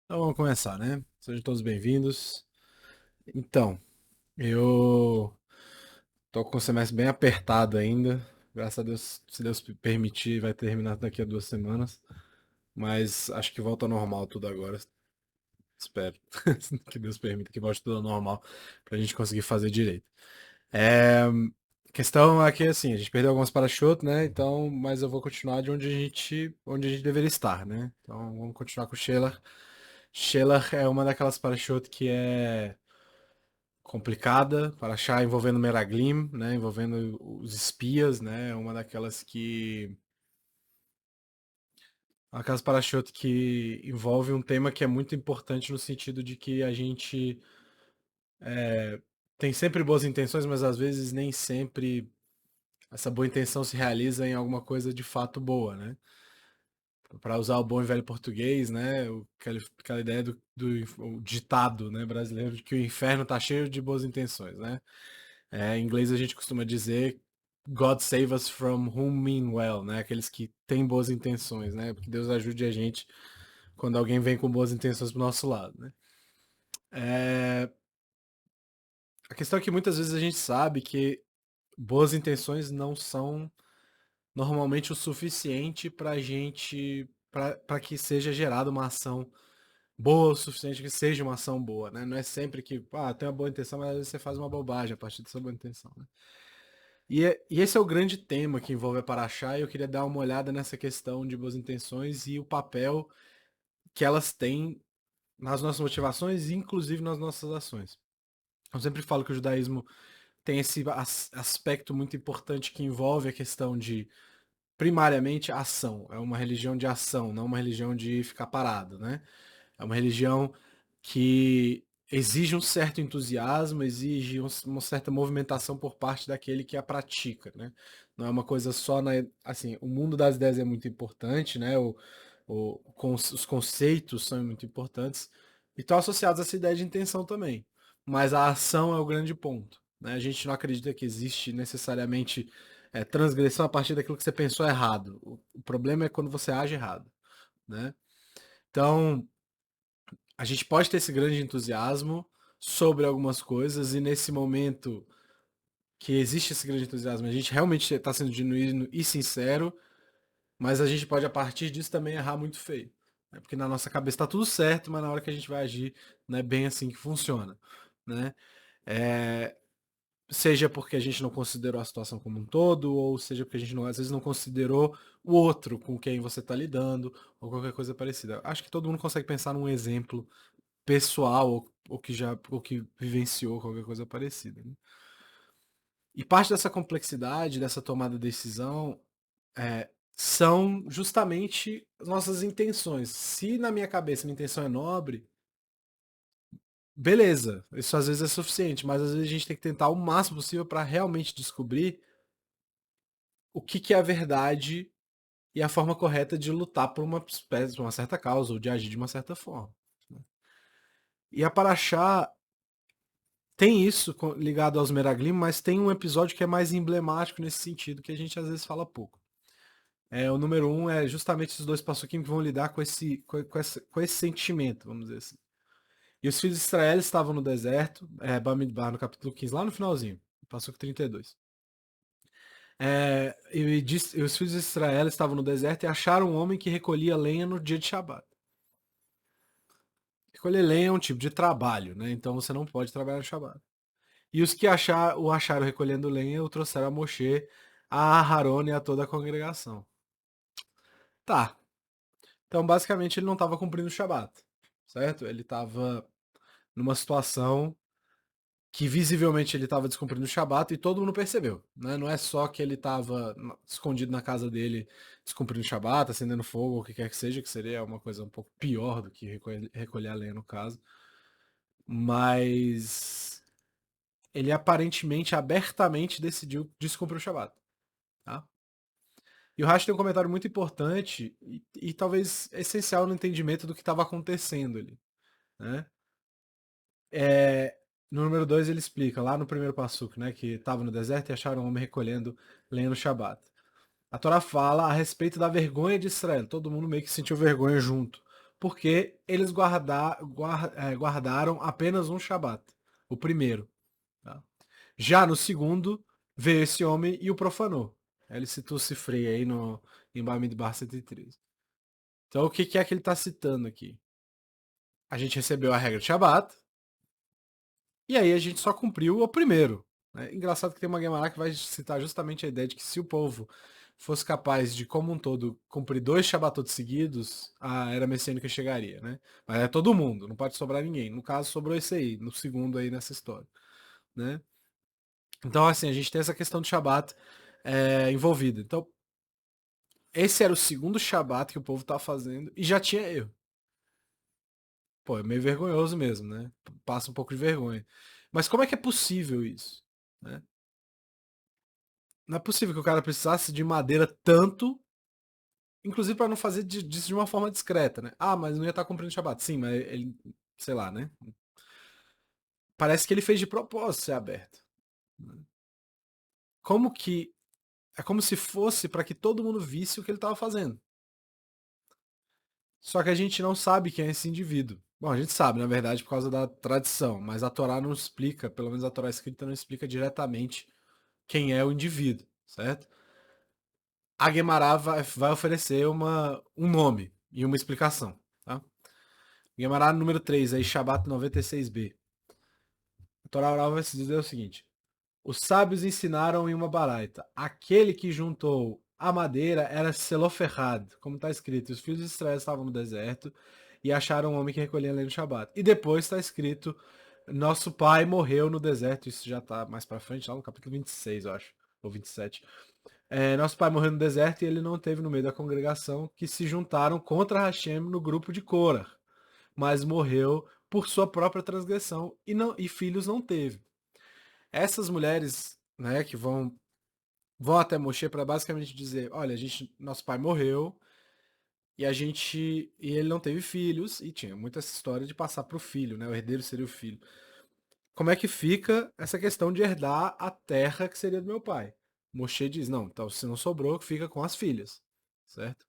Então vamos começar, né? Sejam todos bem-vindos. Então, eu tô com o semestre bem apertado ainda. Graças a Deus, se Deus permitir, vai terminar daqui a 2 semanas. Mas acho que volta ao normal tudo agora. Espero que Deus permita que volte tudo ao normal pra gente conseguir fazer direito. A questão é que assim, a gente perdeu alguns para-choques, né? Então, mas eu vou continuar de onde a gente deveria estar, né? Então, vamos continuar com o Sheila. Sheila é uma daquelas para-choques que é complicada para achar, envolvendo Meraglim, né, envolvendo os espias, né, é uma daquelas que aquelas para-choque que envolve um tema que é muito importante no sentido de que a gente tem sempre boas intenções, mas às vezes nem sempre essa boa intenção se realiza em alguma coisa de fato boa, né? Para usar o bom e velho português, né? Aquela ideia do ditado, né, brasileiro de que o inferno tá cheio de boas intenções, né? Em inglês a gente costuma dizer God save us from whom mean well, né? Aqueles que têm boas intenções, né? Porque Deus ajude a gente quando alguém vem com boas intenções pro nosso lado, né? É, a questão é que muitas vezes a gente sabe que boas intenções não são normalmente o suficiente pra gente, pra que seja gerada uma ação boa o suficiente que seja uma ação boa, né? Não é sempre que, tem uma boa intenção, mas às vezes você faz uma bobagem a partir dessa boa intenção, né? E esse é o grande tema que envolve a Paraxá, e eu queria dar uma olhada nessa questão de boas intenções e o papel que elas têm nas nossas motivações e inclusive nas nossas ações. Eu sempre falo que o judaísmo tem esse aspecto muito importante que envolve a questão de, primariamente, ação. É uma religião de ação, não uma religião de ficar parado, né? É uma religião que exige um certo entusiasmo, exige uma certa movimentação por parte daquele que a pratica, né? Não é uma coisa só na, assim, o mundo das ideias é muito importante, né? Os conceitos são muito importantes e estão associados a essa ideia de intenção também. Mas a ação é o grande ponto, né? A gente não acredita que existe necessariamente transgressão a partir daquilo que você pensou errado. O problema é quando você age errado, né? Então, a gente pode ter esse grande entusiasmo sobre algumas coisas e nesse momento que existe esse grande entusiasmo, a gente realmente está sendo genuíno e sincero, mas a gente pode a partir disso também errar muito feio. Né? Porque na nossa cabeça está tudo certo, mas na hora que a gente vai agir não é bem assim que funciona. Né? É, seja porque a gente não considerou a situação como um todo, ou seja porque a gente não, às vezes não considerou o outro com quem você está lidando, ou qualquer coisa parecida. Acho que todo mundo consegue pensar num exemplo pessoal ou que vivenciou qualquer coisa parecida. Né? E parte dessa complexidade, dessa tomada de decisão, são justamente nossas intenções. Se na minha cabeça minha intenção é nobre, beleza, isso às vezes é suficiente, mas às vezes a gente tem que tentar o máximo possível para realmente descobrir o que é a verdade e a forma correta de lutar por uma espécie, por uma certa causa ou de agir de uma certa forma. Né? E a Paraxá tem isso ligado aos Meraglim, mas tem um episódio que é mais emblemático nesse sentido, que a gente às vezes fala pouco. O número um é justamente esses dois passuquim que vão lidar com esse sentimento, vamos dizer assim. E os filhos de Israel estavam no deserto, Bamidbar, no capítulo 15, lá no finalzinho, passuco 32. E os filhos de Israel estavam no deserto e acharam um homem que recolhia lenha no dia de Shabat. Recolher lenha é um tipo de trabalho, né? Então você não pode trabalhar no Shabat. E os que o acharam recolhendo lenha o trouxeram a Moshe, a Aharon e a toda a congregação. Tá. Então, basicamente, ele não estava cumprindo o Shabat, certo? Ele estava numa situação que visivelmente ele estava descumprindo o Shabat e todo mundo percebeu, né? Não é só que ele estava escondido na casa dele descumprindo o Shabat, acendendo fogo, ou o que quer que seja, que seria uma coisa um pouco pior do que recolher a lenha no caso. Mas ele aparentemente, abertamente decidiu descumprir o Shabat. Tá? E o Rashi tem um comentário muito importante e talvez essencial no entendimento do que estava acontecendo ali. Né? É, no número 2 ele explica, lá no primeiro passuco, né, que estava no deserto e acharam um homem recolhendo lenha no Shabat. A Torá fala a respeito da vergonha de Israel. Todo mundo meio que sentiu vergonha junto. porque eles guardaram apenas um Shabat, o primeiro. Tá? Já no segundo, veio esse homem e o profanou. Ele citou o Cifrei aí em Bamidbar 113. Então o que é que ele está citando aqui? A gente recebeu a regra de Shabat, e aí a gente só cumpriu o primeiro. Né? Engraçado que tem uma Gemara que vai citar justamente a ideia de que se o povo fosse capaz de, como um todo, cumprir 2 Shabatot seguidos, a era messiânica chegaria, né? Mas é todo mundo, não pode sobrar ninguém. No caso, sobrou esse aí, no segundo aí nessa história, né? Então, assim, a gente tem essa questão do Shabat envolvida. Então, esse era o segundo Shabat que o povo tá fazendo e já tinha erro. Pô, é meio vergonhoso mesmo, né? Passa um pouco de vergonha. Mas como é que é possível isso? Né? Não é possível que o cara precisasse de madeira tanto, inclusive para não fazer disso de uma forma discreta, né? Ah, mas não ia estar cumprindo o Shabat. Sim, mas ele, sei lá, né? Parece que ele fez de propósito ser aberto. Como que é como se fosse para que todo mundo visse o que ele estava fazendo. Só que a gente não sabe quem é esse indivíduo. Bom, a gente sabe, na verdade, por causa da tradição, mas a Torá não explica, pelo menos a Torá escrita não explica diretamente quem é o indivíduo, certo? A Guemará vai oferecer um nome e uma explicação, tá? Guemará número 3, aí Shabat 96b. A Torá oral vai se dizer o seguinte: os sábios ensinaram em uma baraita: aquele que juntou a madeira era Seloferrad, como está escrito. Os filhos de Israel estavam no deserto e acharam um homem que recolhia lenha no Shabat. E depois está escrito: nosso pai morreu no deserto. Isso já está mais para frente, lá no capítulo 26, eu acho, ou 27. Nosso pai morreu no deserto e ele não teve no meio da congregação que se juntaram contra Hashem no grupo de Korah, mas morreu por sua própria transgressão e filhos não teve. Essas mulheres, né, que vão até Moshe para basicamente dizer, olha, nosso pai morreu e ele não teve filhos e tinha muita essa história de passar para o filho, né, o herdeiro seria o filho. Como é que fica essa questão de herdar a terra que seria do meu pai? Moshe diz, não, então se não sobrou, fica com as filhas, certo?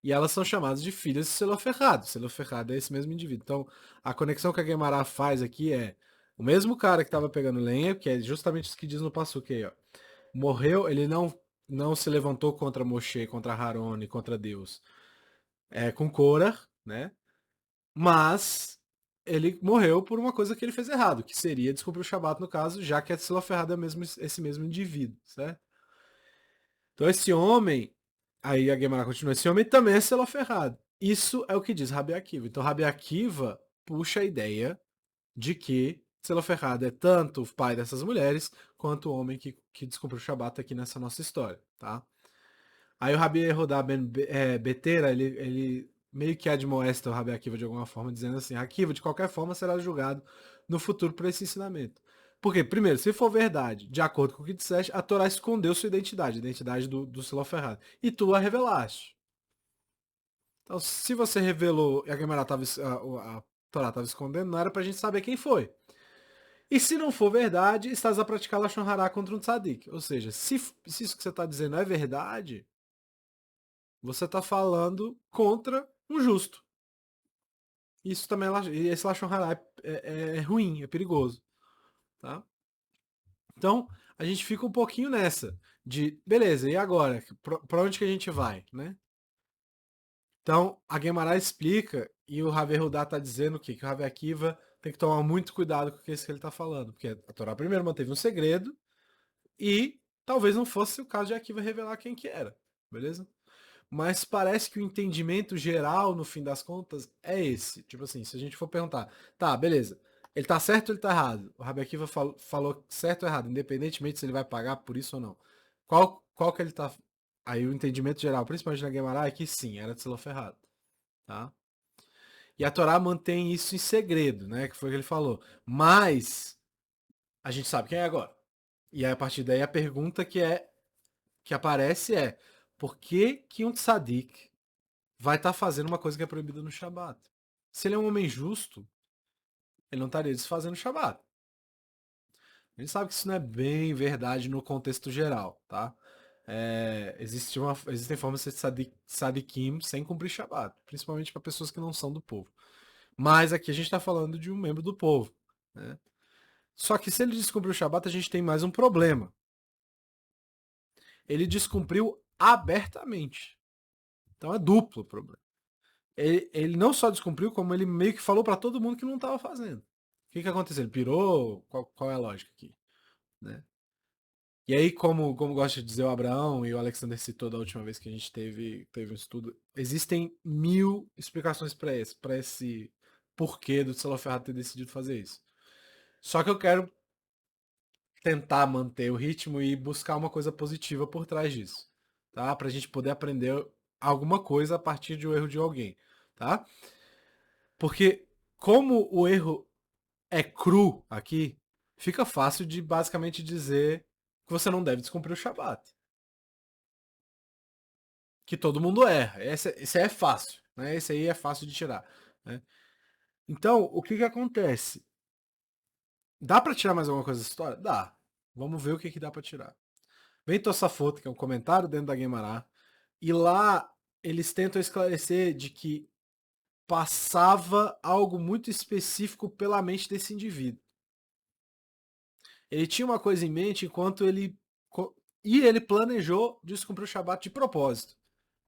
E elas são chamadas de filhas de Seloferrado. Seloferrado é esse mesmo indivíduo. Então, a conexão que a Guemará faz aqui é o mesmo cara que estava pegando lenha, que é justamente isso que diz no Passuque aí, ó. Morreu, ele não se levantou contra Moshe, contra Haron e contra Deus. Com Korah, né? Mas ele morreu por uma coisa que ele fez errado, que seria descumprir o Shabat no caso, já que a Seloferrado é esse mesmo indivíduo, certo? Então esse homem, aí a Gemara continua, esse homem também é Seloferrado. Isso é o que diz Rabi Akiva. Então Rabi Akiva puxa a ideia de que Seloferrado é tanto o pai dessas mulheres, quanto o homem que descumpriu o Shabat aqui nessa nossa história, tá? Aí o Rabi Rodá Betera, ele meio que admoesta o Rabi Akiva de alguma forma, dizendo assim, Akiva de qualquer forma será julgado no futuro por esse ensinamento. Porque, primeiro, se for verdade, de acordo com o que disseste, a Torá escondeu sua identidade, a identidade do Seloferrado, e tu a revelaste. Então, se você revelou e a Gemara a Torá estava escondendo, não era pra gente saber quem foi. E se não for verdade, estás a praticar Lashon Hará contra um tzadik. Ou seja, se isso que você está dizendo é verdade, você está falando contra um justo. Isso também esse Lashon Hará é ruim, é perigoso. Tá? Então, a gente fica um pouquinho nessa. De, beleza, e agora? Pra onde que a gente vai? Né? Então, a Guemará explica, e o Rav Hudá está dizendo o quê? Que o Rav Akiva tem que tomar muito cuidado com o que ele está falando. Porque a Torá primeiro manteve um segredo, e talvez não fosse o caso de Akiva revelar quem que era, beleza? Mas parece que o entendimento geral, no fim das contas, é esse. Tipo assim, se a gente for perguntar, tá, beleza, ele tá certo ou ele tá errado? O Rabi Akiva falou certo ou errado, independentemente se ele vai pagar por isso ou não. Qual que ele tá... Aí o entendimento geral, principalmente na Guemará, é que sim, era de Seloferrado, tá? E a Torá mantém isso em segredo, né? Que foi o que ele falou. Mas a gente sabe quem é agora. E aí, a partir daí a pergunta que aparece é: por que que um tzadik vai estar fazendo uma coisa que é proibida no Shabat? Se ele é um homem justo, ele não estaria desfazendo o Shabat. A gente sabe que isso não é bem verdade no contexto geral, tá? Existem formas de ser sadiquim sem cumprir Shabat, principalmente para pessoas que não são do povo. Mas aqui a gente está falando de um membro do povo. Né? Só que se ele descumpriu o Shabat, a gente tem mais um problema. Ele descumpriu abertamente. Então é duplo o problema. Ele não só descumpriu, como ele meio que falou para todo mundo que não estava fazendo. O que aconteceu? Ele pirou? Qual é a lógica aqui? Né? E aí, como gosta de dizer o Abraão e o Alexander citou da última vez que a gente teve um estudo, existem 1000 explicações para esse porquê do Tseloferrat ter decidido fazer isso. Só que eu quero tentar manter o ritmo e buscar uma coisa positiva por trás disso, tá? Pra gente poder aprender alguma coisa a partir de um erro de alguém, tá? Porque como o erro é cru aqui, fica fácil de basicamente dizer que você não deve descumprir o Shabat. Que todo mundo erra. Esse aí é fácil, né? Esse aí é fácil de tirar. Né? Então, o que acontece? Dá para tirar mais alguma coisa da história? Dá. Vamos ver o que dá para tirar. Vem Tosafot, que é um comentário dentro da Guemará, e lá eles tentam esclarecer de que passava algo muito específico pela mente desse indivíduo. Ele tinha uma coisa em mente enquanto ele. E ele planejou descumprir o Shabat de propósito,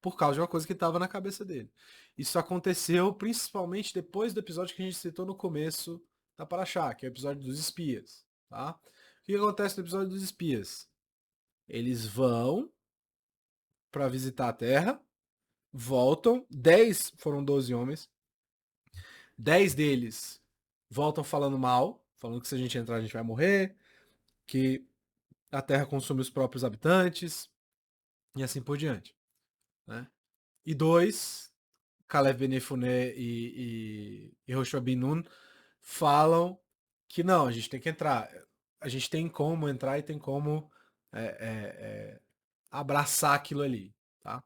por causa de uma coisa que estava na cabeça dele. Isso aconteceu principalmente depois do episódio que a gente citou no começo da Paraxá, que é o episódio dos espias. Tá? O que acontece no episódio dos espias? Eles vão para visitar a Terra, voltam, 10 foram 12 homens, 10 deles voltam falando mal, falando que se a gente entrar a gente vai morrer, que a Terra consome os próprios habitantes, e assim por diante. Né? E 2, Caleb Benefuné e Yehoshua Bin Nun, falam que não, a gente tem que entrar. A gente tem como entrar e tem como é, abraçar aquilo ali. Tá?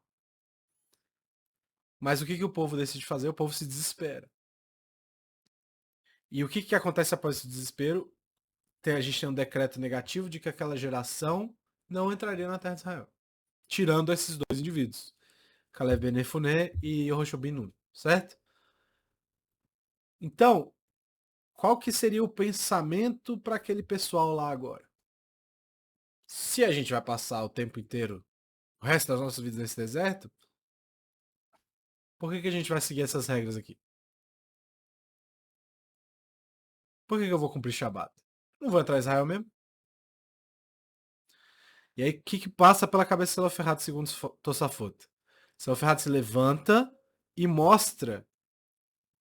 Mas o que o povo decide fazer? O povo se desespera. E o que acontece após esse desespero? A gente tem um decreto negativo de que aquela geração não entraria na terra de Israel. Tirando esses dois indivíduos. Caleb Benefuné e Yehoshua Bin Nun. Certo? Então, qual que seria o pensamento para aquele pessoal lá agora? Se a gente vai passar o tempo inteiro, o resto das nossas vidas nesse deserto, por que a gente vai seguir essas regras aqui? Por que eu vou cumprir Shabat? Não vou entrar em Israel mesmo? E aí, o que passa pela cabeça de Seloferrat segundo Tosafot? Seloferrat se levanta e mostra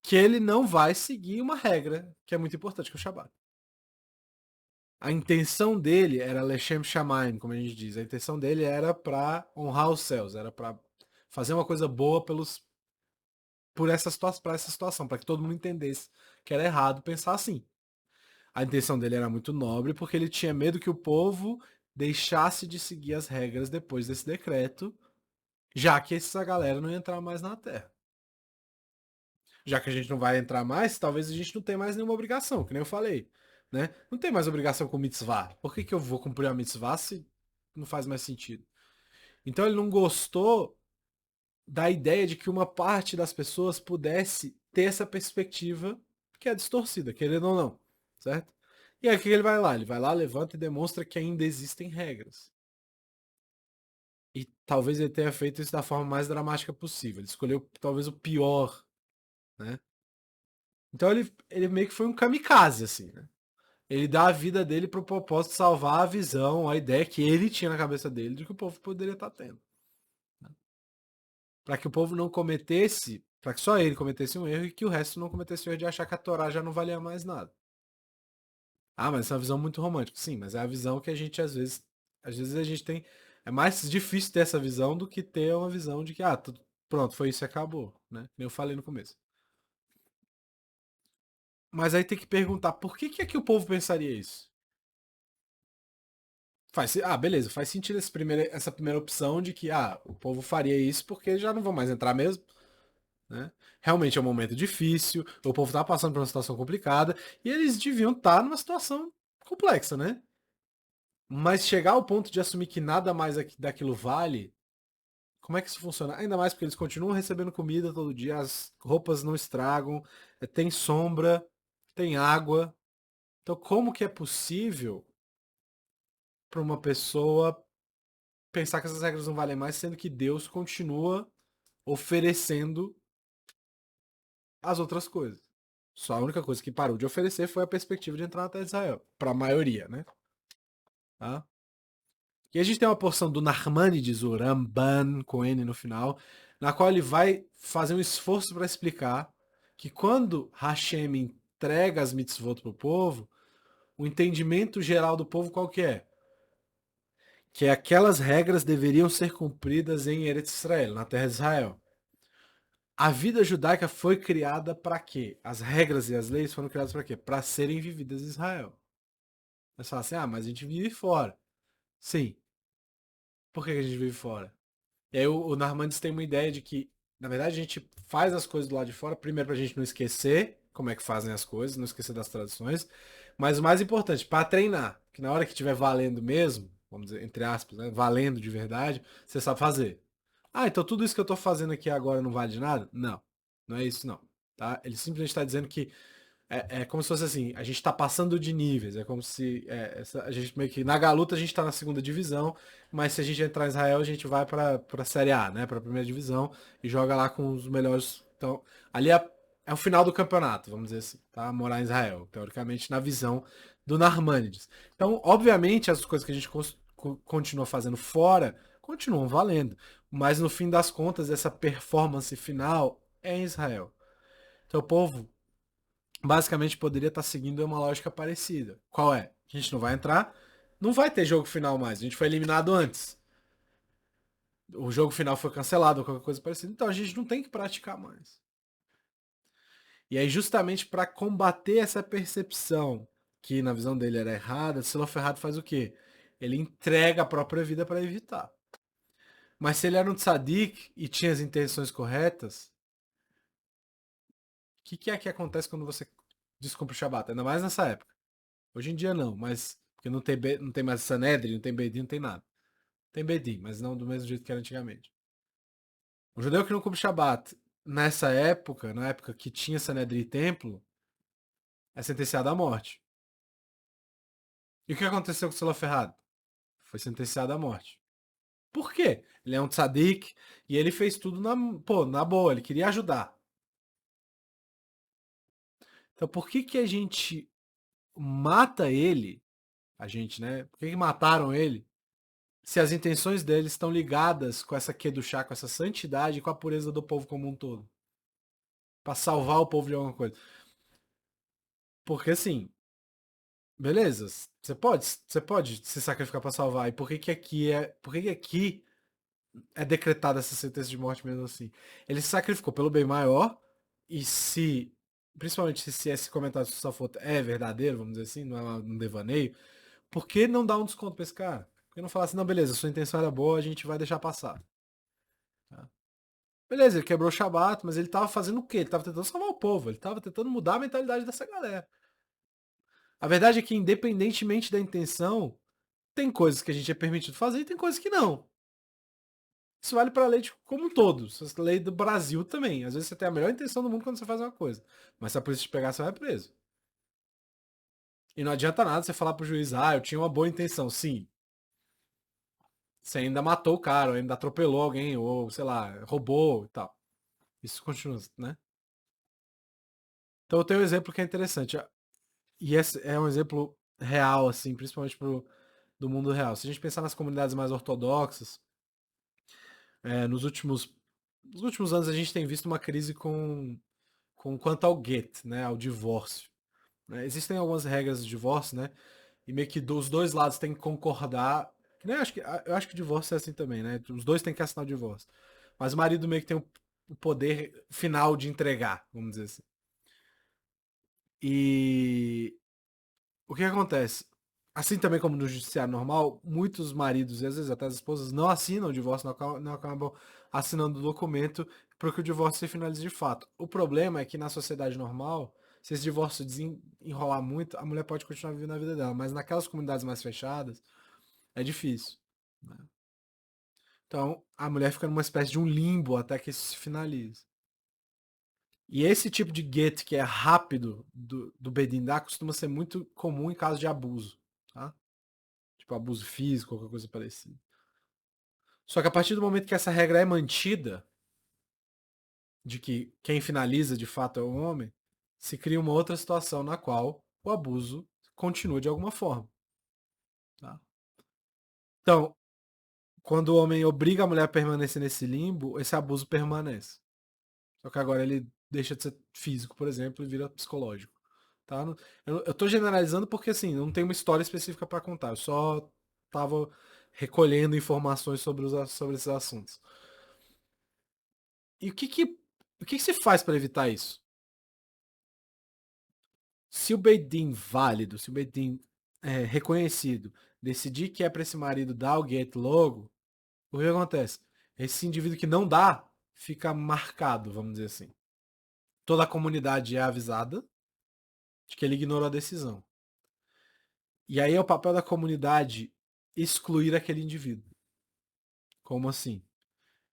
que ele não vai seguir uma regra que é muito importante, que é o Shabat. A intenção dele era Lechem Shamayim, como a gente diz. A intenção dele era para honrar os céus, era para fazer uma coisa boa por essa situação, para que todo mundo entendesse que era errado pensar assim. A intenção dele era muito nobre porque ele tinha medo que o povo deixasse de seguir as regras depois desse decreto, já que essa galera não ia entrar mais na Terra. Já que a gente não vai entrar mais, talvez a gente não tenha mais nenhuma obrigação, que nem eu falei. Né? Não tem mais obrigação com mitzvah. Por que eu vou cumprir a mitzvah se não faz mais sentido? Então ele não gostou da ideia de que uma parte das pessoas pudesse ter essa perspectiva que é distorcida, querendo ou não, certo? E aí o que ele vai lá? Ele vai lá, levanta e demonstra que ainda existem regras. E talvez ele tenha feito isso da forma mais dramática possível. Ele escolheu talvez o pior, né? Então ele meio que foi um kamikaze, assim, né? Ele dá a vida dele pro propósito de salvar a visão, a ideia que ele tinha na cabeça dele de que o povo poderia estar tendo. Para que o povo não cometesse, para que só ele cometesse um erro e que o resto não cometesse o erro de achar que a Torá já não valia mais nada. Ah, mas essa é uma visão muito romântica. Sim, mas é a visão que a gente às vezes a gente tem, é mais difícil ter essa visão do que ter uma visão de que, pronto, foi isso e acabou, né? Como eu falei no começo. Mas aí tem que perguntar, por que é que o povo pensaria isso? Beleza, faz sentido essa primeira opção de que, o povo faria isso porque já não vão mais entrar mesmo. Né? Realmente é um momento difícil, o povo tá passando por uma situação complicada e eles deviam estar numa situação complexa, né? Mas chegar ao ponto de assumir que nada mais daquilo vale, como é que isso funciona? Ainda mais porque eles continuam recebendo comida todo dia, as roupas não estragam, tem sombra, tem água. Então, como que é possível para uma pessoa pensar que essas regras não valem mais, sendo que Deus continua oferecendo as outras coisas? Só a única coisa que parou de oferecer foi a perspectiva de entrar na terra de Israel, para a maioria, né? Tá? E a gente tem uma porção do Narmanides, o Ramban, com N no final, na qual ele vai fazer um esforço para explicar que quando Hashem entrega as mitzvot para o povo, o entendimento geral do povo qual que é? Que aquelas regras deveriam ser cumpridas em Eretz Israel, na terra de Israel. A vida judaica foi criada para quê? As regras e as leis foram criadas para quê? Para serem vividas em Israel. Você fala assim, mas a gente vive fora. Sim. Por que a gente vive fora? E aí o Narmandes tem uma ideia de que, na verdade, a gente faz as coisas do lado de fora, primeiro pra gente não esquecer como é que fazem as coisas, não esquecer das tradições, mas o mais importante, para treinar, que na hora que estiver valendo mesmo, vamos dizer, entre aspas, né, valendo de verdade, você sabe fazer. Então tudo isso que eu tô fazendo aqui agora não vale de nada? Não, não é isso não. Tá? Ele simplesmente está dizendo que é como se fosse assim, a gente tá passando de níveis, é como se a gente meio que na Galuta a gente tá na segunda divisão, mas se a gente entrar em Israel a gente vai pra Série A, né, pra primeira divisão e joga lá com os melhores. Então, ali é o final do campeonato, vamos dizer assim, tá? Morar em Israel, teoricamente na visão do Narmanides. Então, obviamente as coisas que a gente continua fazendo fora continuam valendo, mas no fim das contas essa performance final é em Israel. Então o povo basicamente poderia estar seguindo uma lógica parecida. Qual é? A gente não vai entrar, não vai ter jogo final mais. A gente foi eliminado antes. O jogo final foi cancelado ou qualquer coisa parecida. Então a gente não tem que praticar mais. E aí, justamente para combater essa percepção que na visão dele era errada, Silo Ferrado faz o quê? Ele entrega a própria vida para evitar. Mas se ele era um tzadik e tinha as intenções corretas, o que é que acontece quando você descumpre o Shabat? Ainda mais nessa época. Hoje em dia não, mas porque não tem mais Sanedrin, não tem Bedin, não tem nada. Tem Bedin, mas não do mesmo jeito que era antigamente. O judeu que não cumpre Shabat nessa época, na época que tinha Sanedrin e templo, é sentenciado à morte. E o que aconteceu com o Seloferrado? Foi sentenciado à morte. Por quê? Ele é um tzadik e ele fez tudo na boa, ele queria ajudar. Então por que a gente mata ele? A gente, né? Por que mataram ele? Se as intenções deles estão ligadas com essa Kedushá, com essa santidade e com a pureza do povo como um todo. Pra salvar o povo de alguma coisa. Porque assim, beleza, você pode se sacrificar pra salvar. E por que que aqui é decretada essa sentença de morte mesmo assim? Ele se sacrificou pelo bem maior e se principalmente se esse comentário do Safota é verdadeiro, vamos dizer assim, não é um devaneio, por que não dar um desconto pra esse cara? Por que não falar assim, não, beleza, sua intenção era boa, a gente vai deixar passar. Tá? Beleza, ele quebrou o Shabat, mas ele tava fazendo o quê? Ele tava tentando salvar o povo, ele tava tentando mudar a mentalidade dessa galera. A verdade é que, independentemente da intenção, tem coisas que a gente é permitido fazer e tem coisas que não. Isso vale pra lei como um todo. Essa lei do Brasil também. Às vezes você tem a melhor intenção do mundo quando você faz uma coisa. Mas se a polícia te pegar, você vai preso. E não adianta nada você falar pro juiz, eu tinha uma boa intenção. Sim. Você ainda matou o cara, ou ainda atropelou alguém, ou sei lá, roubou e tal. Isso continua, né? Então eu tenho um exemplo que é interessante. E esse é um exemplo real, assim, principalmente do mundo real. Se a gente pensar nas comunidades mais ortodoxas, nos últimos anos a gente tem visto uma crise com quanto ao get, né, ao divórcio. Né? Existem algumas regras de divórcio, né? E meio que dos dois lados tem que concordar. Né, eu acho que o divórcio é assim também, né? Os dois têm que assinar o divórcio. Mas o marido meio que tem o poder final de entregar, vamos dizer assim. E o que acontece? Assim também como no judiciário normal, muitos maridos e às vezes até as esposas não assinam o divórcio, não acabam assinando o documento para que o divórcio se finalize de fato. O problema é que na sociedade normal, se esse divórcio desenrolar muito, a mulher pode continuar vivendo a vida dela, mas naquelas comunidades mais fechadas, É difícil, né? Então, a mulher fica numa espécie de um limbo até que isso se finalize. E esse tipo de get que é rápido do Bedindá costuma ser muito comum em caso de abuso, tá? Tipo abuso físico, qualquer coisa parecida. Só que a partir do momento que essa regra é mantida, de que quem finaliza de fato é o homem, se cria uma outra situação na qual o abuso continua de alguma forma, tá? Então, quando o homem obriga a mulher a permanecer nesse limbo, esse abuso permanece. Só que agora ele deixa de ser físico, por exemplo, e vira psicológico. Tá? Eu tô generalizando porque assim, não tem uma história específica para contar. Eu só tava recolhendo informações sobre esses assuntos. E o que se faz para evitar isso? Se o Beidin válido, se o Beidin reconhecido, decidir que é para esse marido dar o get logo, o que acontece? Esse indivíduo que não dá, fica marcado, vamos dizer assim. Toda a comunidade é avisada de que ele ignorou a decisão. E aí é o papel da comunidade excluir aquele indivíduo. Como assim?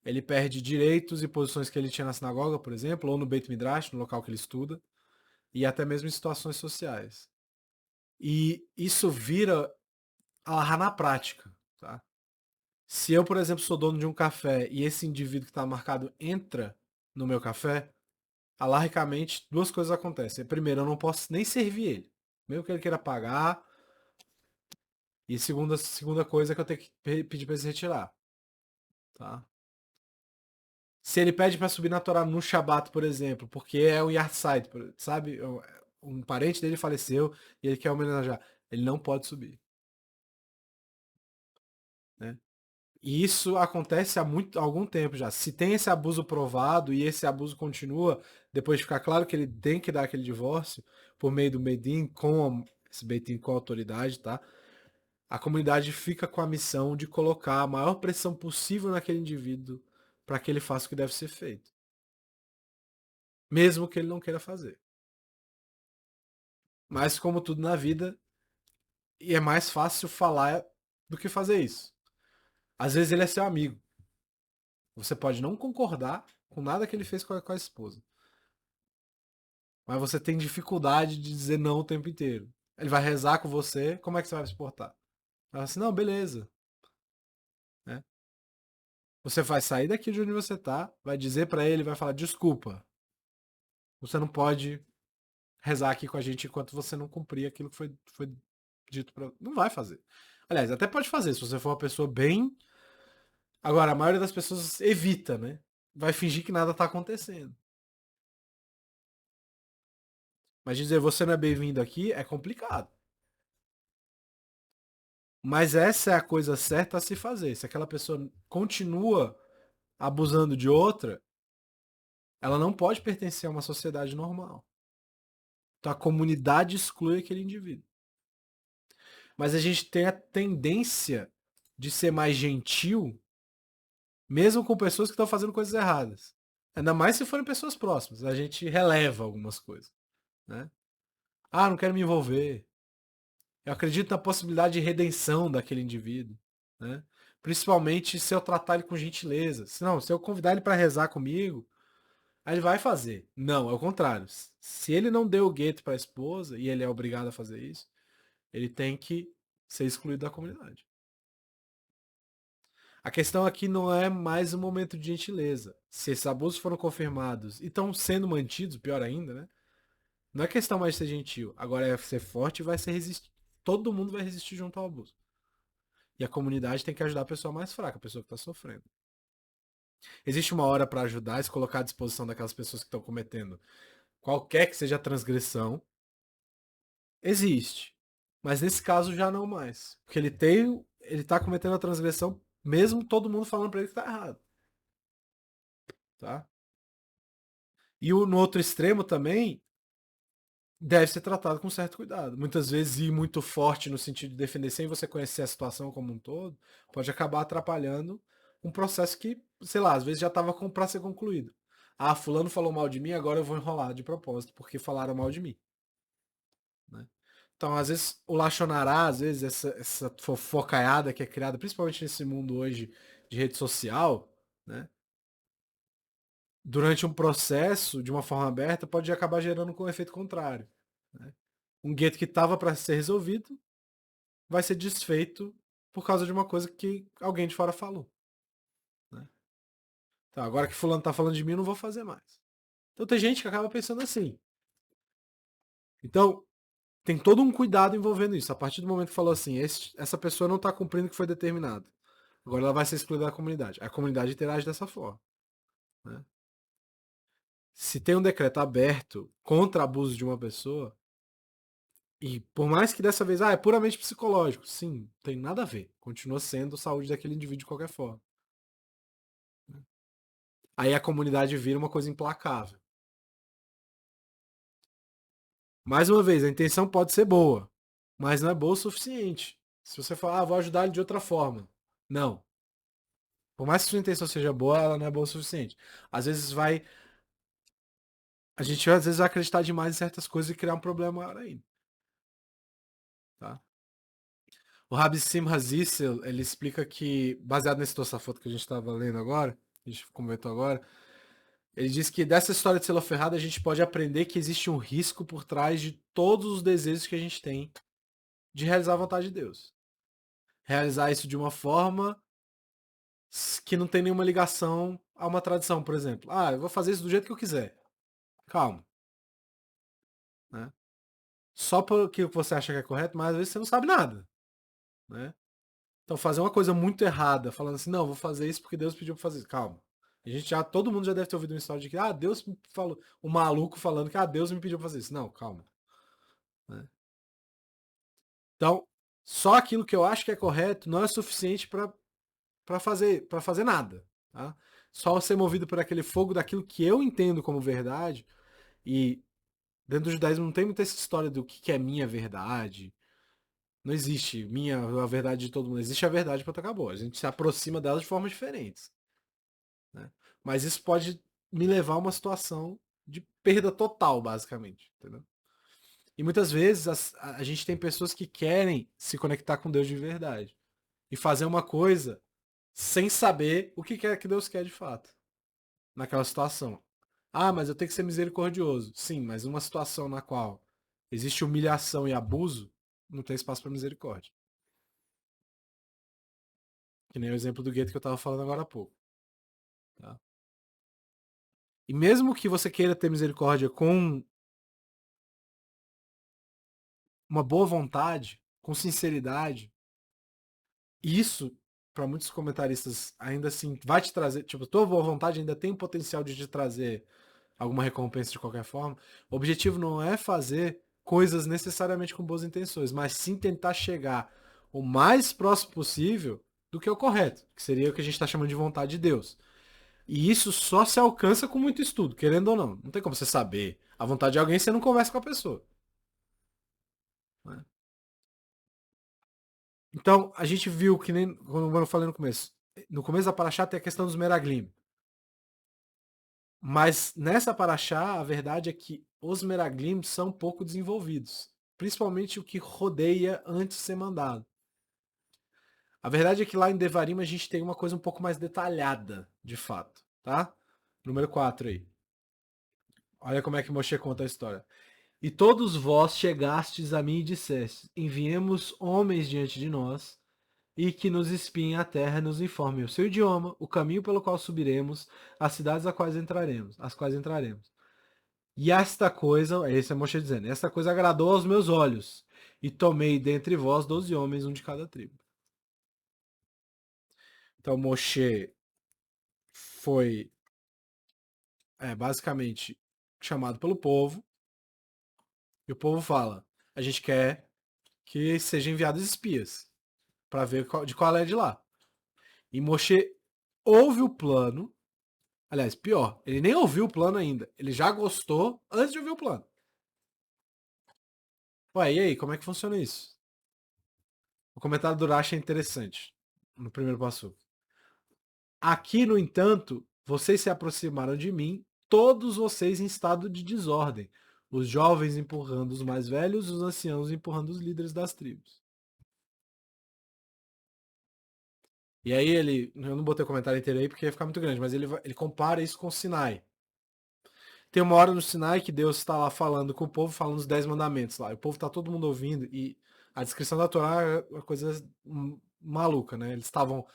Ele perde direitos e posições que ele tinha na sinagoga, por exemplo, ou no Beit Midrash, no local que ele estuda, e até mesmo em situações sociais. E isso vira alahá na prática, tá? Se eu, por exemplo, sou dono de um café e esse indivíduo que está marcado entra no meu café, alarricamente duas coisas acontecem. Primeiro, eu não posso nem servir ele, mesmo que ele queira pagar. E segunda coisa é que eu tenho que pedir para ele se retirar, tá? Se ele pede para subir na Torá no Shabat, por exemplo, porque é um Yahrzeit, sabe? Um parente dele faleceu e ele quer homenagear. Ele não pode subir, né? E isso acontece há algum tempo já. Se tem esse abuso provado e esse abuso continua, depois de ficar claro que ele tem que dar aquele divórcio por meio do Bedin com esse Bedin com a autoridade, tá? A comunidade fica com a missão de colocar a maior pressão possível naquele indivíduo para que ele faça o que deve ser feito, mesmo que ele não queira fazer. Mas como tudo na vida, e é mais fácil falar do que fazer isso. Às vezes ele é seu amigo. Você pode não concordar com nada que ele fez com a esposa. Mas você tem dificuldade de dizer não o tempo inteiro. Ele vai rezar com você, como é que você vai se portar? Vai assim, não, beleza. Né? Você vai sair daqui de onde você tá, vai dizer para ele, vai falar, desculpa, você não pode rezar aqui com a gente enquanto você não cumprir aquilo que foi dito para. Não vai fazer. Aliás, até pode fazer, se você for uma pessoa bem. Agora, a maioria das pessoas evita, né? Vai fingir que nada tá acontecendo. Mas dizer você não é bem-vindo aqui é complicado. Mas essa é a coisa certa a se fazer. Se aquela pessoa continua abusando de outra, ela não pode pertencer a uma sociedade normal. Então a comunidade exclui aquele indivíduo. Mas a gente tem a tendência de ser mais gentil, mesmo com pessoas que estão fazendo coisas erradas. Ainda mais se forem pessoas próximas. A gente releva algumas coisas. Né? Ah, não quero me envolver. Eu acredito na possibilidade de redenção daquele indivíduo, né? Principalmente se eu tratar ele com gentileza. Se eu convidar ele para rezar comigo, aí ele vai fazer. Não, é o contrário. Se ele não deu o gueto para a esposa e ele é obrigado a fazer isso, ele tem que ser excluído da comunidade. A questão aqui não é mais um momento de gentileza. Se esses abusos foram confirmados e estão sendo mantidos, pior ainda, né? Não é questão mais de ser gentil. Agora é ser forte e vai ser resistir. Todo mundo vai resistir junto ao abuso. E a comunidade tem que ajudar a pessoa mais fraca, a pessoa que está sofrendo. Existe uma hora para ajudar e se colocar à disposição daquelas pessoas que estão cometendo qualquer que seja a transgressão. Existe. Mas nesse caso já não mais. Porque ele tá cometendo a transgressão mesmo todo mundo falando para ele que tá errado. Tá? E no outro extremo também deve ser tratado com certo cuidado. Muitas vezes ir muito forte no sentido de defender sem você conhecer a situação como um todo, pode acabar atrapalhando um processo que, sei lá, às vezes já estava para ser concluído. Ah, fulano falou mal de mim, agora eu vou enrolar de propósito, porque falaram mal de mim. Né? Então, às vezes, o Lachonará, às vezes, essa fofocaiada que é criada, principalmente nesse mundo hoje de rede social, né? Durante um processo, de uma forma aberta, pode acabar gerando com um efeito contrário. Né? Um gueto que estava para ser resolvido vai ser desfeito por causa de uma coisa que alguém de fora falou. Né? Então, agora que fulano tá falando de mim, eu não vou fazer mais. Então tem gente que acaba pensando assim. Então, tem todo um cuidado envolvendo isso. A partir do momento que falou assim, essa pessoa não está cumprindo o que foi determinado. Agora ela vai ser excluída da comunidade. A comunidade interage dessa forma. Né? Se tem um decreto aberto contra abuso de uma pessoa, e por mais que dessa vez, é puramente psicológico, sim, tem nada a ver. Continua sendo saúde daquele indivíduo de qualquer forma. Aí a comunidade vira uma coisa implacável. Mais uma vez, a intenção pode ser boa, mas não é boa o suficiente. Se você falar, vou ajudar ele de outra forma. Não. Por mais que sua intenção seja boa, ela não é boa o suficiente. Às vezes vai. A gente às vezes vai acreditar demais em certas coisas e criar um problema maior ainda. Tá? O Rabbi Simcha Zissel, ele explica que, baseado nesse Tosafot que a gente estava lendo agora, a gente comentou agora, ele diz que dessa história de Seloferrada a gente pode aprender que existe um risco por trás de todos os desejos que a gente tem de realizar a vontade de Deus. Realizar isso de uma forma que não tem nenhuma ligação a uma tradição, por exemplo. Ah, eu vou fazer isso do jeito que eu quiser. Calma. Né? Só porque você acha que é correto, mas às vezes você não sabe nada. Né? Então fazer uma coisa muito errada, falando assim, não, vou fazer isso porque Deus pediu pra fazer isso. Calma. Todo mundo já deve ter ouvido uma história de que, Deus me falou, o maluco falando que, Deus me pediu pra fazer isso. Não, calma. Né? Então, só aquilo que eu acho que é correto não é suficiente para fazer nada. Tá? Só ser movido por aquele fogo daquilo que eu entendo como verdade. E dentro do judaísmo não tem muita essa história do que é minha verdade. Não existe a verdade de todo mundo. Existe a verdade para acabou. A gente se aproxima delas de formas diferentes. Né? Mas isso pode me levar a uma situação de perda total, basicamente. Entendeu? E muitas vezes a gente tem pessoas que querem se conectar com Deus de verdade. E fazer uma coisa sem saber o que é que Deus quer de fato. Naquela situação. Mas eu tenho que ser misericordioso. Sim, mas uma situação na qual existe humilhação e abuso, não tem espaço para misericórdia. Que nem o exemplo do gueto que eu estava falando agora há pouco. Tá? E mesmo que você queira ter misericórdia com uma boa vontade, com sinceridade, isso, para muitos comentaristas, ainda assim vai te trazer. Tipo, tua boa vontade ainda tem o potencial de te trazer alguma recompensa de qualquer forma. O objetivo não é fazer coisas necessariamente com boas intenções, mas sim tentar chegar o mais próximo possível do que é o correto, que seria o que a gente está chamando de vontade de Deus. E isso só se alcança com muito estudo, querendo ou não. Não tem como você saber a vontade de alguém se você não conversa com a pessoa. Né? Então, a gente viu que nem como eu falei no começo. No começo da Paraxá tem a questão dos Meraglim. Mas nessa Paraxá, a verdade é que os Meraglim são pouco desenvolvidos. Principalmente o que rodeia antes de ser mandado. A verdade é que lá em Devarim a gente tem uma coisa um pouco mais detalhada, de fato. Tá? Número 4 aí. Olha como é que Moshe conta a história. E todos vós chegastes a mim e dissestes: enviemos homens diante de nós, e que nos espiem a terra e nos informem o seu idioma, o caminho pelo qual subiremos, as cidades as quais entraremos. E esta coisa, esse é Moshe dizendo, esta coisa agradou aos meus olhos, e tomei dentre vós 12 homens, um de cada tribo. Então Moshe foi basicamente chamado pelo povo, e o povo fala: a gente quer que sejam enviados espias para ver de qual é de lá. E Moshe ouve o plano. Aliás, pior, ele nem ouviu o plano ainda. Ele já gostou antes de ouvir o plano. Ué, e aí, como é que funciona isso? O comentário do Rashi é interessante. No primeiro passo. Aqui, no entanto, vocês se aproximaram de mim, todos vocês em estado de desordem. Os jovens empurrando os mais velhos, os anciãos empurrando os líderes das tribos. E aí eu não botei o comentário inteiro aí porque ia ficar muito grande, mas ele compara isso com o Sinai. Tem uma hora no Sinai que Deus está lá falando com o povo, falando os 10 mandamentos lá. E o povo tá todo mundo ouvindo e a descrição da Torá é uma coisa maluca, né? Eles estavam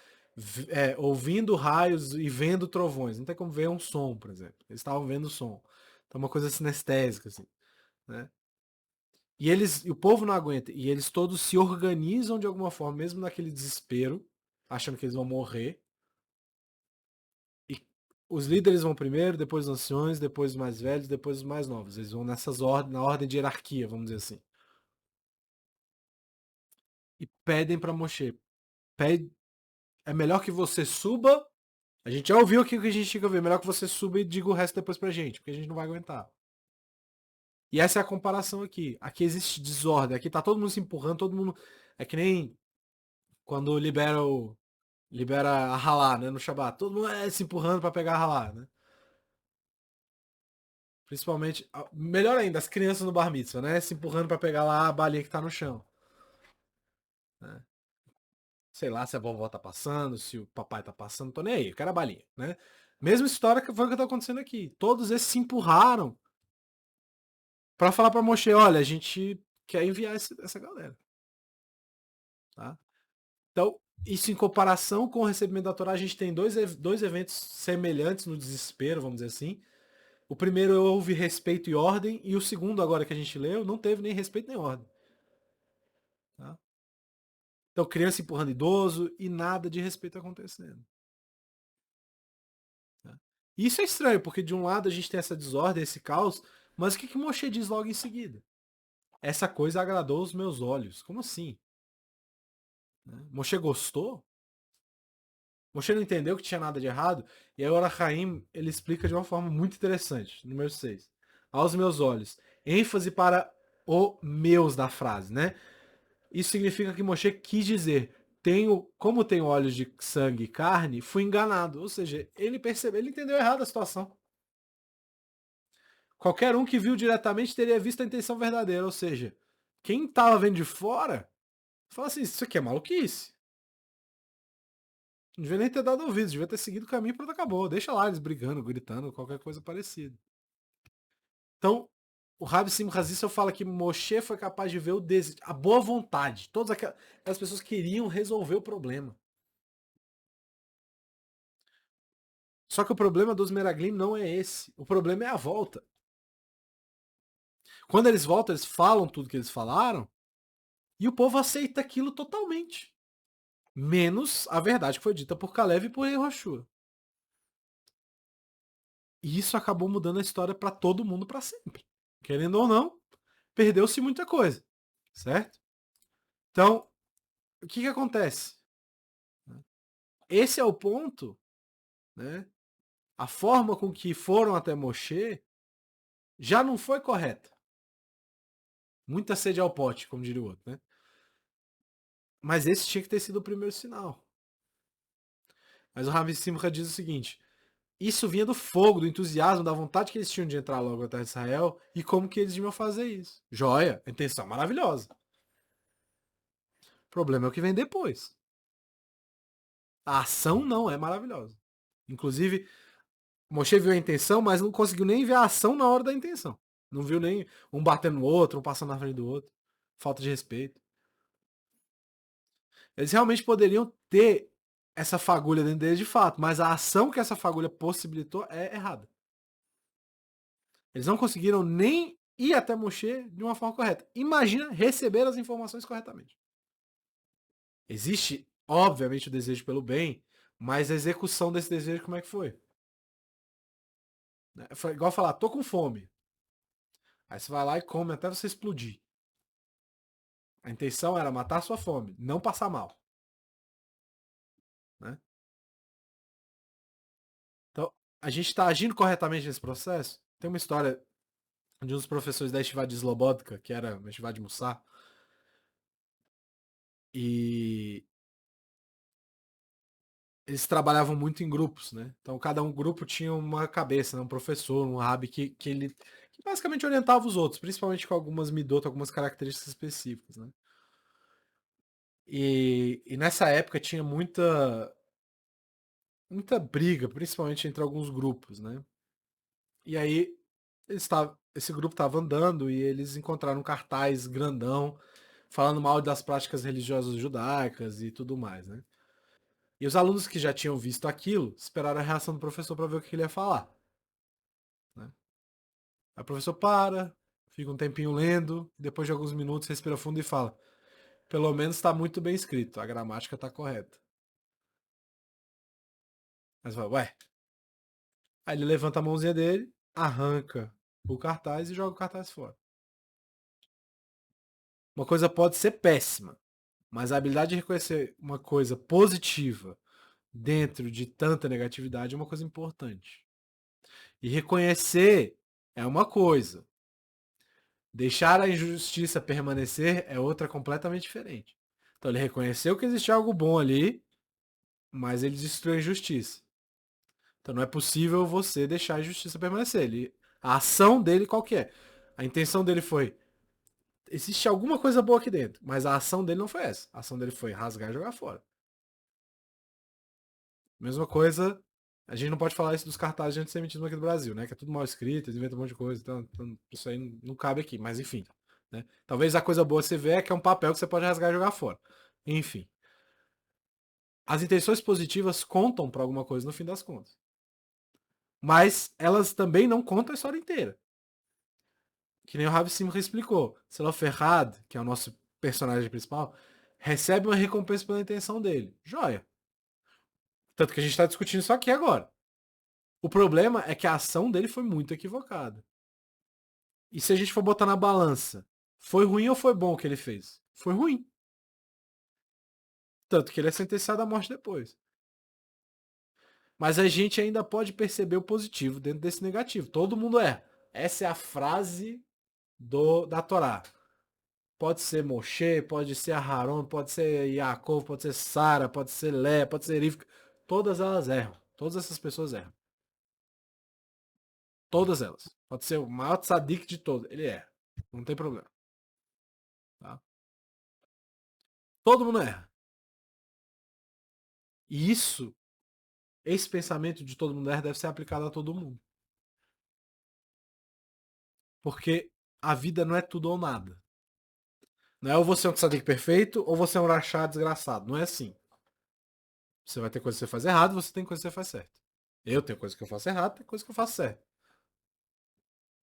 ouvindo raios e vendo trovões. Não tem como ver um som, por exemplo. Eles estavam vendo o som. Então é uma coisa sinestésica, assim, né? E o povo não aguenta. E eles todos se organizam de alguma forma, mesmo naquele desespero, achando que eles vão morrer. E os líderes vão primeiro, depois os anciões, depois os mais velhos, depois os mais novos. Eles vão na ordem de hierarquia, vamos dizer assim. E pedem para Moshe. Pede, é melhor que você suba. A gente já ouviu aqui o que a gente tinha que ouvir. É melhor que você suba e diga o resto depois pra gente, porque a gente não vai aguentar. E essa é a comparação aqui. Aqui existe desordem. Aqui tá todo mundo se empurrando, todo mundo. É que nem quando libera a ralá, né, no Shabat. Todo mundo se empurrando para pegar a ralá, né? Principalmente, melhor ainda, as crianças no bar mitzvah, né? Se empurrando para pegar lá a balinha que tá no chão. Né? Sei lá se a vovó tá passando, se o papai tá passando, tô nem aí, eu quero a balinha, né? Mesma história que foi o que tá acontecendo aqui. Todos esses se empurraram para falar para Moshe, olha, a gente quer enviar essa galera. Tá? Então, isso em comparação com o recebimento da Torá, a gente tem dois eventos semelhantes no desespero, vamos dizer assim. O primeiro houve respeito e ordem, e o segundo, agora que a gente leu, não teve nem respeito nem ordem. Tá? Então, criança empurrando idoso e nada de respeito acontecendo. Tá? E isso é estranho, porque de um lado a gente tem essa desordem, esse caos, mas o que Moshe diz logo em seguida? Essa coisa agradou os meus olhos. Como assim? Né? Moshe gostou? Moshe não entendeu que tinha nada de errado? E aí o Orachaim, ele explica de uma forma muito interessante. Número 6. Aos meus olhos. ênfase para o meus da frase, né? Isso significa que Moshe quis dizer, como tenho olhos de sangue e carne, fui enganado. Ou seja, ele percebeu, ele entendeu errado a situação. Qualquer um que viu diretamente teria visto a intenção verdadeira. Ou seja, quem estava vendo de fora, fala assim, isso aqui é maluquice. Não devia nem ter dado ouvidos, devia ter seguido o caminho e pronto, acabou. Deixa lá eles brigando, gritando, qualquer coisa parecida. Então, o Rabi Simchas Issel fala que Moshe foi capaz de ver a boa vontade. Todas aquelas pessoas queriam resolver o problema. Só que o problema dos Meraglim não é esse. O problema é a volta. Quando eles voltam, eles falam tudo que eles falaram e o povo aceita aquilo totalmente. Menos a verdade que foi dita por Caleb e por Yehoshua. E isso acabou mudando a história para todo mundo para sempre. Querendo ou não, perdeu-se muita coisa. Certo? Então, o que acontece? Esse é o ponto, né? A forma com que foram até Moshe já não foi correta. Muita sede ao pote, como diria o outro, né? Mas esse tinha que ter sido o primeiro sinal. Mas o Rabi Simcha diz o seguinte: isso vinha do fogo, do entusiasmo, da vontade que eles tinham de entrar logo na terra de Israel e como que eles deviam fazer isso. Joia, a intenção maravilhosa. O problema é o que vem depois. A ação não é maravilhosa. Inclusive, Moshe viu a intenção, mas não conseguiu nem ver a ação na hora da intenção. Não viu nem um batendo no outro, um passando na frente do outro. Falta de respeito. Eles realmente poderiam ter essa fagulha dentro deles de fato, mas a ação que essa fagulha possibilitou é errada. Eles não conseguiram nem ir até Moshe de uma forma correta. Imagina receber as informações corretamente. Existe, obviamente, o desejo pelo bem, mas a execução desse desejo, como é que foi? Foi igual falar, tô com fome. Aí você vai lá e come até você explodir. A intenção era matar a sua fome, não passar mal. Né? Então, a gente está agindo corretamente nesse processo? Tem uma história de um dos professores da Yeshiva de Slobodka, que era uma Yeshiva de Mussar, e eles trabalhavam muito em grupos, né? Então cada um grupo tinha uma cabeça, né? Um professor, um rabi que basicamente orientava os outros, principalmente com algumas midot, algumas características específicas, né? E nessa época tinha muita briga, principalmente entre alguns grupos, né? E aí esse grupo estava andando e eles encontraram um cartaz grandão falando mal das práticas religiosas judaicas e tudo mais, né? E os alunos que já tinham visto aquilo esperaram a reação do professor para ver o que ele ia falar, né? Aí o professor para, fica um tempinho lendo, depois de alguns minutos respira fundo e fala: pelo menos está muito bem escrito, a gramática está correta. Mas fala, ué. Aí ele levanta a mãozinha dele, arranca o cartaz e joga o cartaz fora. Uma coisa pode ser péssima, mas a habilidade de reconhecer uma coisa positiva dentro de tanta negatividade é uma coisa importante. E reconhecer é uma coisa. Deixar a injustiça permanecer é outra completamente diferente. Então ele reconheceu que existia algo bom ali, mas ele destruiu a injustiça. Então não é possível você deixar a injustiça permanecer. A ação dele qual que é? A intenção dele foi: existe alguma coisa boa aqui dentro, mas a ação dele não foi essa. A ação dele foi rasgar e jogar fora. Mesma coisa, a gente não pode falar isso dos cartazes de antissemitismo aqui do Brasil, né? Que é tudo mal escrito, eles inventam um monte de coisa, então isso aí não cabe aqui, mas enfim. Né? Talvez a coisa boa você vê é que é um papel que você pode rasgar e jogar fora. Enfim. As intenções positivas contam para alguma coisa no fim das contas. Mas elas também não contam a história inteira. Que nem o Ravi Simcha explicou. Selo Ferrad, que é o nosso personagem principal, recebe uma recompensa pela intenção dele. Joia. Tanto que a gente está discutindo isso aqui agora. O problema é que a ação dele foi muito equivocada. E se a gente for botar na balança, foi ruim ou foi bom o que ele fez? Foi ruim. Tanto que ele é sentenciado à morte depois. Mas a gente ainda pode perceber o positivo dentro desse negativo. Todo mundo erra. Essa é a frase da Torá. Pode ser Moshe, pode ser Aharon, pode ser Yaakov, pode ser Sara, pode ser Lé, pode ser Rivka. Todas elas erram. Todas essas pessoas erram. Todas elas. Pode ser o maior tzadik de todos. Ele erra. Não tem problema. Tá? Todo mundo erra. E isso, esse pensamento de todo mundo erra deve ser aplicado a todo mundo. Porque a vida não é tudo ou nada. Não é ou você é um tzadik perfeito ou você é um rachá desgraçado. Não é assim. Você vai ter coisa que você faz errado, você tem coisa que você faz certo. Eu tenho coisa que eu faço errado, tem coisa que eu faço certo.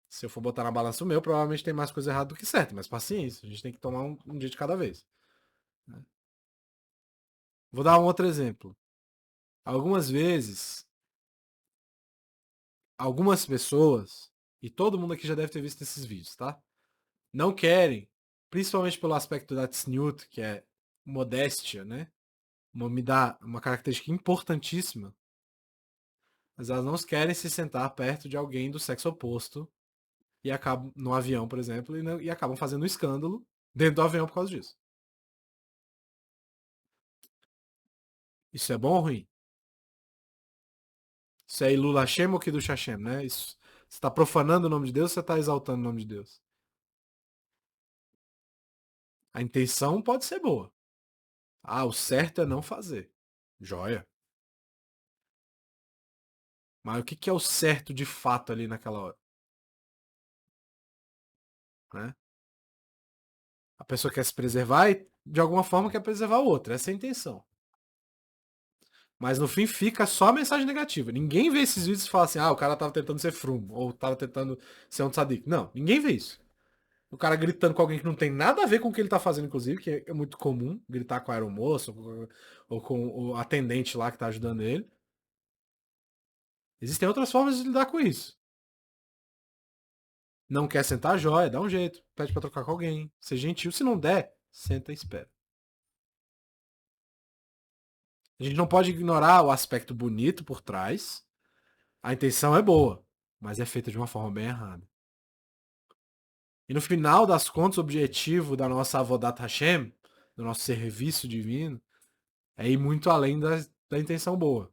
Se eu for botar na balança o meu, provavelmente tem mais coisa errada do que certo, mas paciência, a gente tem que tomar um dia de cada vez. Né? Vou dar um outro exemplo. Algumas vezes, algumas pessoas, e todo mundo aqui já deve ter visto esses vídeos, tá? Não querem, principalmente pelo aspecto da tzniut, que é modéstia, né? Me dá uma característica importantíssima, mas elas não querem se sentar perto de alguém do sexo oposto e acabam no avião, por exemplo, e acabam fazendo um escândalo dentro do avião por causa disso. Isso é bom ou ruim? Isso é Ilula Hashem ou Kiddush Hashem, né? Isso, você está profanando o nome de Deus ou você está exaltando o nome de Deus? A intenção pode ser boa. Ah, o certo é não fazer. Joia. Mas o que é o certo de fato ali naquela hora? Né? A pessoa quer se preservar e de alguma forma quer preservar o outro. Essa é a intenção. Mas no fim fica só a mensagem negativa. Ninguém vê esses vídeos e fala assim: ah, o cara tava tentando ser frum, ou tava tentando ser um tzadik. Não, ninguém vê isso. O cara gritando com alguém que não tem nada a ver com o que ele tá fazendo, inclusive, que é muito comum, gritar com a aeromoça ou com o atendente lá que tá ajudando ele. Existem outras formas de lidar com isso. Não quer sentar, joia, dá um jeito. Pede pra trocar com alguém. Ser gentil. Se não der, senta e espera. A gente não pode ignorar o aspecto bonito por trás. A intenção é boa, mas é feita de uma forma bem errada. E no final das contas, o objetivo da nossa Avodat Hashem, do nosso serviço divino, é ir muito além da intenção boa.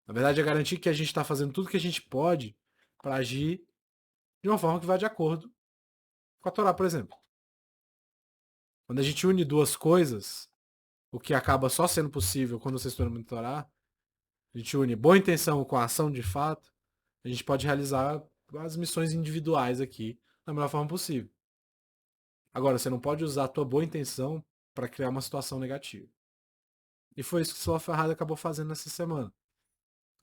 Na verdade, é garantir que a gente está fazendo tudo que a gente pode para agir de uma forma que vai de acordo com a Torá, por exemplo. Quando a gente une duas coisas, o que acaba só sendo possível quando você estuda muito Torá, a gente une boa intenção com a ação de fato, a gente pode realizar as missões individuais aqui da melhor forma possível. Agora, você não pode usar a tua boa intenção para criar uma situação negativa. E foi isso que o Silva Ferrari acabou fazendo nessa semana.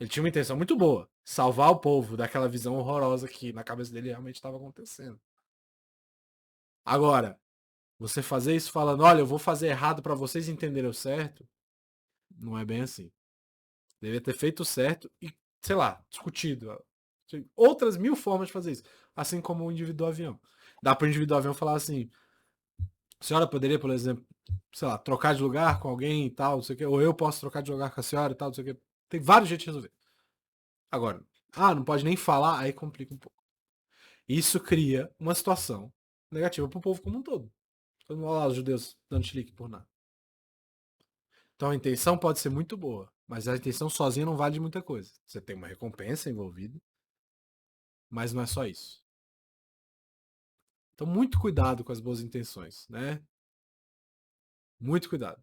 Ele tinha uma intenção muito boa, salvar o povo daquela visão horrorosa que na cabeça dele realmente estava acontecendo. Agora, você fazer isso falando, olha, eu vou fazer errado para vocês entenderem o certo, não é bem assim. Devia ter feito o certo e, sei lá, discutido. Outras mil formas de fazer isso. Assim como o indivíduo do avião. Dá para o indivíduo do avião falar assim, a senhora poderia, por exemplo, sei lá, trocar de lugar com alguém e tal, não sei o quê, ou eu posso trocar de lugar com a senhora e tal, não sei o quê. Tem vários jeitos de resolver. Agora, não pode nem falar, aí complica um pouco. Isso cria uma situação negativa para o povo como um todo. Todo mundo lá, os judeus dando chilique por nada. Então a intenção pode ser muito boa, mas a intenção sozinha não vale de muita coisa. Você tem uma recompensa envolvida, mas não é só isso. Então muito cuidado com as boas intenções, né? Muito cuidado.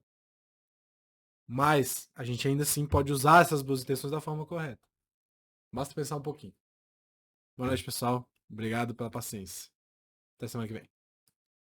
Mas a gente ainda assim pode usar essas boas intenções da forma correta. Basta pensar um pouquinho. Boa noite, pessoal. Obrigado pela paciência. Até semana que vem.